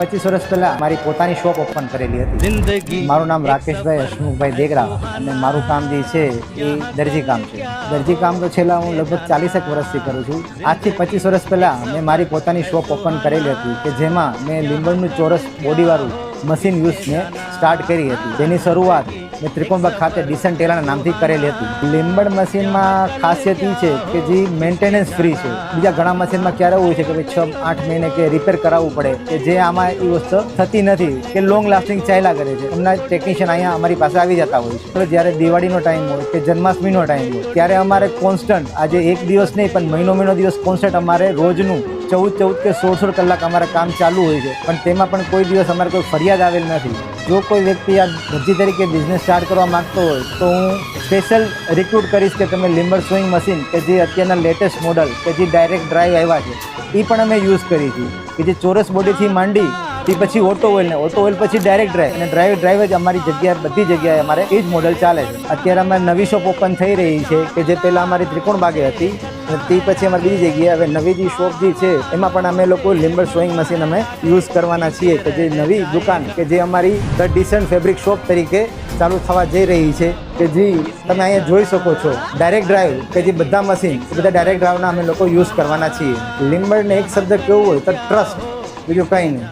25 વર્ષ પહેલા મારી પોતાની શોપ ઓપન કરેલી હતી। મારું નામ રાકેશભાઈ હસમુખભાઈ દેગરા અને મારું કામ જે છે એ દરજી કામ છે। દરજી કામ તો છેલ્લા હું લગભગ 40 વર્ષથી કરું છું। આજથી 25 વર્ષ પહેલા મેં મારી પોતાની શોપ ઓપન કરેલી હતી કે જેમાં મેં લીંબડનું ચોરસ બોડીવાળું મશીન યુઝ મેં સ્ટાર્ટ કરી હતી। તેની શરૂઆત મેં ત્રિકોણબાગ ખાતે ડિસન્ટ ટેલાના નામથી કરેલી હતી। લીંબડ મશીનમાં ખાસિયત એ છે કે જે મેન્ટેનન્સ ફ્રી છે। બીજા ઘણા મશીનમાં ક્યારે હોય છે કે ભાઈ 6-8 મહિને કે રિપેર કરાવવું પડે કે જે આમાં એ વસ્તુ થતી નથી કે લોંગ લાસ્ટિંગ ચાલ્યા કરે છે। એમના ટેકનિશિયન અહીંયા અમારી પાસે આવી જતા હોય છે। જ્યારે દિવાળીનો ટાઈમ હોય કે જન્માષ્ટમીનો ટાઈમ હોય ત્યારે અમારે કોન્સ્ટન્ટ આજે એક દિવસ નહીં પણ મહિનો દિવસ કોન્સ્ટન્ટ અમારે રોજનું 14 કે 16 કલાક અમારે કામ ચાલુ હોય છે। પણ તેમાં પણ કોઈ દિવસ અમારે કોઈ ફરિયાદ આવેલ નથી। જો કોઈ વ્યક્તિ આ દરજી તરીકે બિઝનેસ સ્ટાર્ટ કરવા માંગતો હોય તો હું સ્પેશિયલ રિક્રુટ કરીશ કે તમે લીંબડ સોઈંગ મશીન કે જે અત્યારના લેટેસ્ટ મોડલ કે જે ડાયરેક્ટ ડ્રાઈવ આવ્યા છે એ પણ અમે યુઝ કરી હતી કે જે ચોરસ બોડીથી માંડી તે પછી ઓટો ઓઇલ પછી ડાયરેક્ટ ડ્રાઈવ અને ડ્રાઈવ જ અમારી જગ્યાએ બધી જગ્યાએ અમારે એ જ મોડલ ચાલે છે। અત્યારે અમારે નવી શોપ ઓપન થઈ રહી છે કે જે પહેલાં અમારી ત્રિકોણબાગે હતી અને તે પછી અમારી બીજી જગ્યાએ હવે નવી જે શોપ જે છે એમાં પણ અમે લોકો લીંબડ સોઈંગ મશીન અમે યુઝ કરવાના છીએ કે જે નવી દુકાન કે જે અમારી ધ ડિસન્ટ ફેબ્રિક શોપ તરીકે ચાલુ થવા જઈ રહી છે કે જે તમે અહીંયા જોઈ શકો છો ડાયરેક્ટ ડ્રાઈવ કે જે બધા મશીન બધા ડાયરેક્ટ ડ્રાઈવના અમે લોકો યુઝ કરવાના છીએ। લીંબડને એક શબ્દ કેવું હોય તો ટ્રસ્ટ, બીજું કંઈ નહીં।